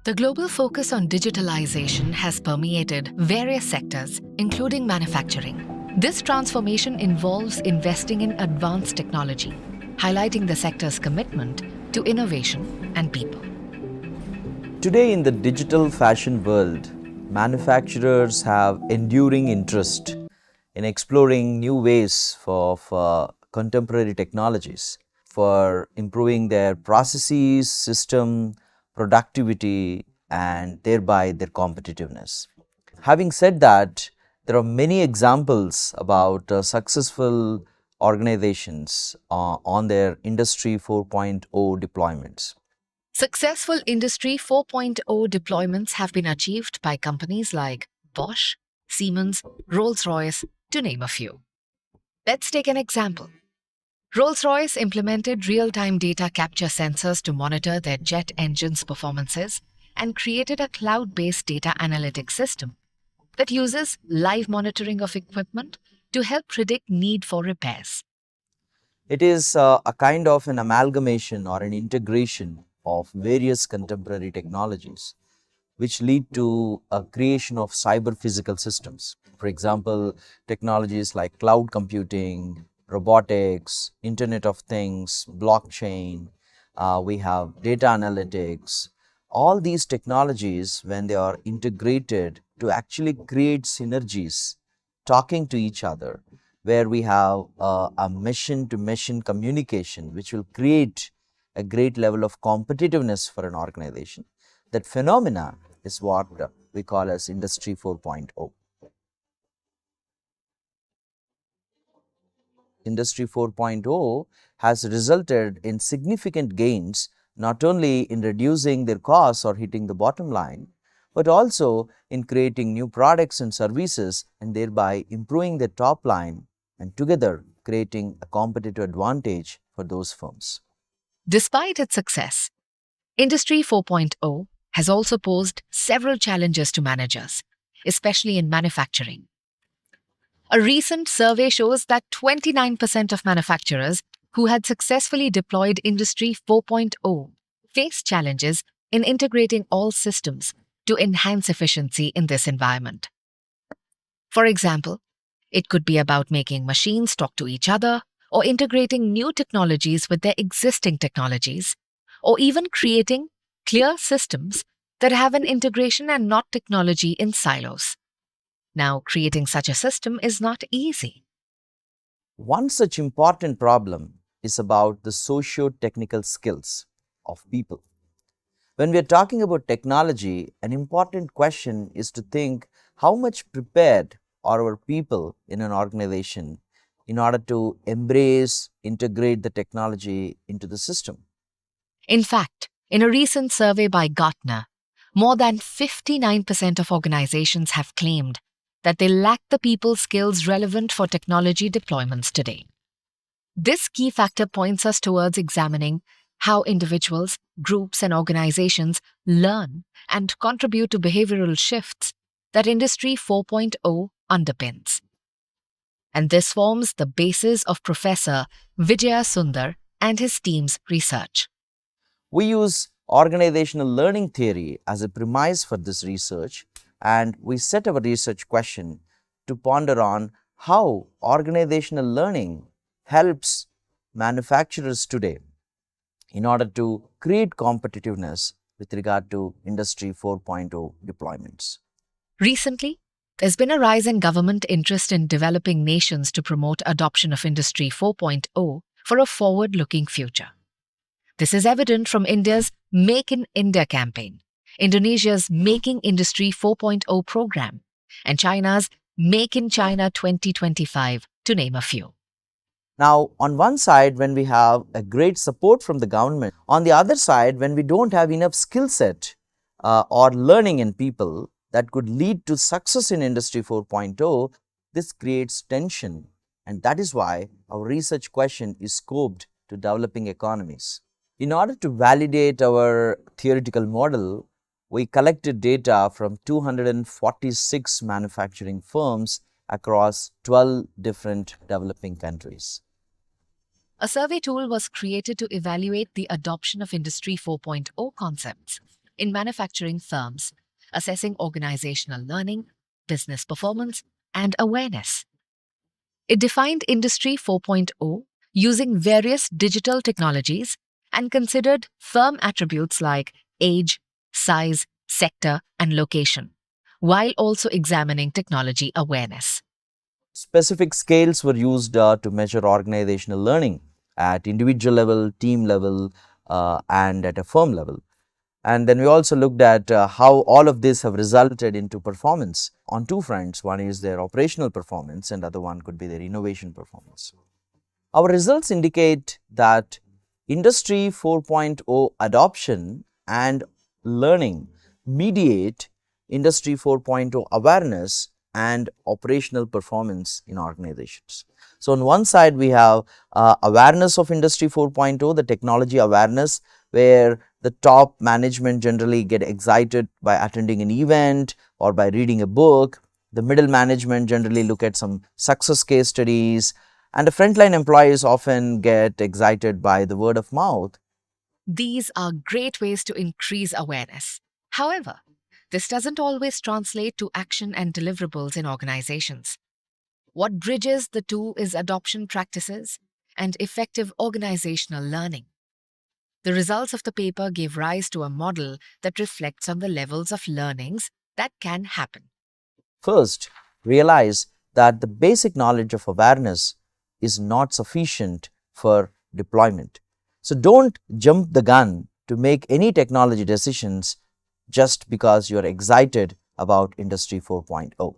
The global focus on digitalization has permeated various sectors, including manufacturing. This transformation involves investing in advanced technology, highlighting the sector's commitment to innovation and people. Today, in the digital fashion world, manufacturers have enduring interest in exploring new ways of contemporary technologies for improving their processes, system, productivity, and thereby their competitiveness. Having said that, there are many examples about successful organizations on their Industry 4.0 deployments. Successful Industry 4.0 deployments have been achieved by companies like Bosch, Siemens, Rolls-Royce, to name a few. Let's take an example. Rolls-Royce implemented real-time data capture sensors to monitor their jet engines' performances and created a cloud-based data analytics system that uses live monitoring of equipment to help predict need for repairs. It is a kind of an amalgamation or an integration of various contemporary technologies which lead to a creation of cyber physical systems. For example, technologies like cloud computing, robotics, Internet of Things, blockchain, we have data analytics. All these technologies, when they are integrated to actually create synergies, talking to each other, where we have a machine to machine communication, which will create a great level of competitiveness for an organization. That phenomena is what we call as Industry 4.0. Industry 4.0 has resulted in significant gains not only in reducing their costs or hitting the bottom line, but also in creating new products and services and thereby improving their top line and together creating a competitive advantage for those firms. Despite its success, Industry 4.0 has also posed several challenges to managers, especially in manufacturing. A recent survey shows that 29% of manufacturers who had successfully deployed Industry 4.0 faced challenges in integrating all systems to enhance efficiency in this environment. For example, it could be about making machines talk to each other, or integrating new technologies with their existing technologies, or even creating clear systems that have an integration and not technology in silos. Now, creating such a system is not easy. One such important problem is about the socio-technical skills of people. When we are talking about technology, an important question is to think how much prepared are our people in an organization in order to embrace, integrate the technology into the system. In fact, in a recent survey by Gartner, more than 59% of organizations have claimed that they lack the people skills relevant for technology deployments today. This key factor points us towards examining how individuals, groups, and organizations learn and contribute to behavioral shifts that Industry 4.0 underpins. And this forms the basis of Professor Vijaya Sunder and his team's research. We use organizational learning theory as a premise for this research, and we set our research question to ponder on how organizational learning helps manufacturers today in order to create competitiveness with regard to Industry 4.0 deployments. Recently, there's been a rise in government interest in developing nations to promote adoption of Industry 4.0 for a forward-looking future. This is evident from India's Make in India campaign, Indonesia's Making Industry 4.0 program, and China's Make in China 2025, to name a few. Now, on one side, when we have a great support from the government, on the other side, when we don't have enough skill set or learning in people that could lead to success in Industry 4.0, this creates tension. And that is why our research question is scoped to developing economies. In order to validate our theoretical model, we collected data from 246 manufacturing firms across 12 different developing countries. A survey tool was created to evaluate the adoption of Industry 4.0 concepts in manufacturing firms, assessing organizational learning, business performance, and awareness. It defined Industry 4.0 using various digital technologies and considered firm attributes like age, size, sector, and location, while also examining technology awareness. Specific scales were used to measure organizational learning at individual level, team level, and at a firm level. And then we also looked at how all of this have resulted into performance on two fronts. One is their operational performance and the other one could be their innovation performance. Our results indicate that Industry 4.0 adoption and learning mediate Industry 4.0 awareness and operational performance in organizations. So, on one side, we have awareness of Industry 4.0, the technology awareness, where the top management generally get excited by attending an event or by reading a book. The middle management generally look at some success case studies, and the frontline employees often get excited by the word of mouth. These are great ways to increase awareness. However, this doesn't always translate to action and deliverables in organizations. What bridges the two is adoption practices and effective organizational learning. The results of the paper gave rise to a model that reflects on the levels of learnings that can happen. First, realize that the basic knowledge of awareness is not sufficient for deployment. So, don't jump the gun to make any technology decisions just because you are excited about Industry 4.0.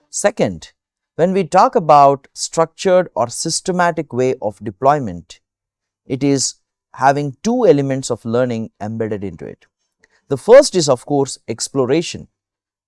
Second, when we talk about structured or systematic way of deployment, it is having two elements of learning embedded into it. The first is, of course, exploration.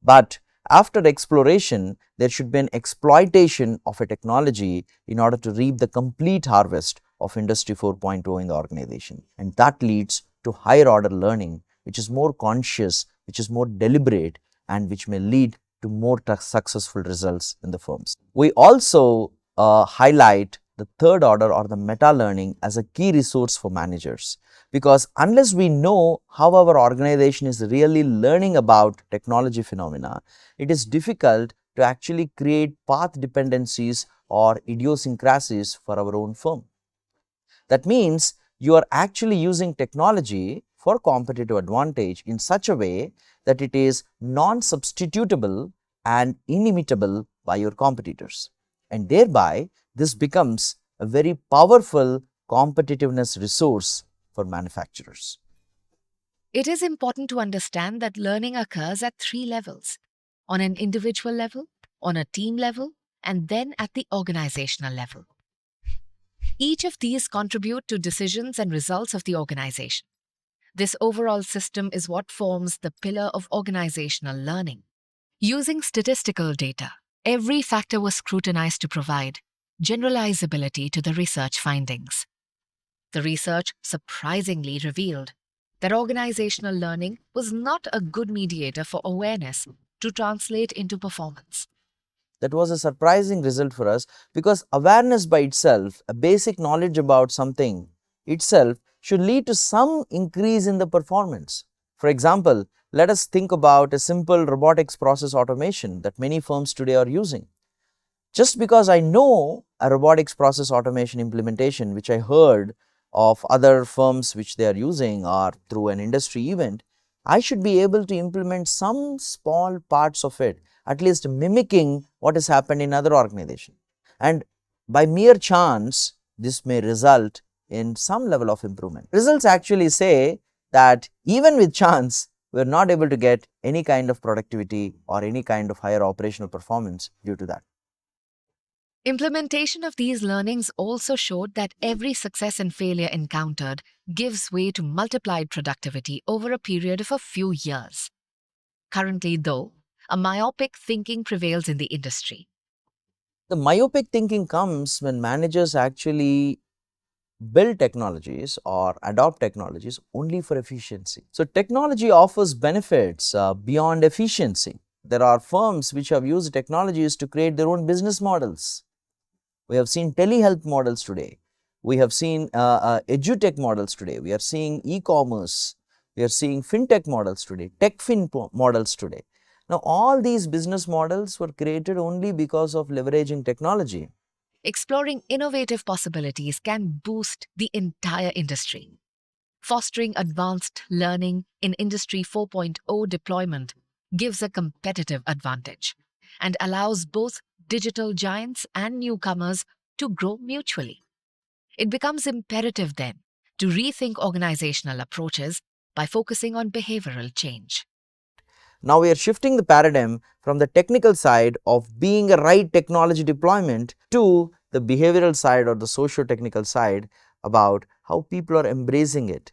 But after exploration, there should be an exploitation of a technology in order to reap the complete harvest of Industry 4.0 in the organization. And that leads to higher order learning, which is more conscious, which is more deliberate, and which may lead to more successful results in the firms. We also highlight the third order or the meta learning as a key resource for managers, because unless we know how our organization is really learning about technology phenomena, it is difficult to actually create path dependencies or idiosyncrasies for our own firm. That means you are actually using technology for competitive advantage in such a way that it is non-substitutable and inimitable by your competitors, and thereby this becomes a very powerful competitiveness resource for manufacturers. It is important to understand that learning occurs at three levels: on an individual level, on a team level, and then at the organizational level. Each of these contribute to decisions and results of the organization. This overall system is what forms the pillar of organizational learning. Using statistical data, every factor was scrutinized to provide generalizability to the research findings. The research surprisingly revealed that organizational learning was not a good mediator for awareness to translate into performance. That was a surprising result for us, because awareness by itself, a basic knowledge about something itself, should lead to some increase in the performance. For example, let us think about a simple robotics process automation that many firms today are using. Just because I know a robotics process automation implementation, which I heard of other firms which they are using or through an industry event, I should be able to implement some small parts of it, at least mimicking what has happened in other organizations. And by mere chance, this may result in some level of improvement. Results actually say that even with chance, we are not able to get any kind of productivity or any kind of higher operational performance due to that. Implementation of these learnings also showed that every success and failure encountered gives way to multiplied productivity over a period of a few years. Currently, though, a myopic thinking prevails in the industry. The myopic thinking comes when managers actually build technologies or adopt technologies only for efficiency. So, technology offers benefits beyond efficiency. there are firms which have used technologies to create their own business models. We have seen telehealth models today. We have seen edutech models today. We are seeing e-commerce. We are seeing fintech models today, models today. Now, all these business models were created only because of leveraging technology. Exploring innovative possibilities can boost the entire industry. Fostering advanced learning in Industry 4.0 deployment gives a competitive advantage and allows both digital giants and newcomers to grow mutually. It becomes imperative then to rethink organizational approaches by focusing on behavioral change. Now we are shifting the paradigm from the technical side of being a right technology deployment to the behavioral side or the socio-technical side about how people are embracing it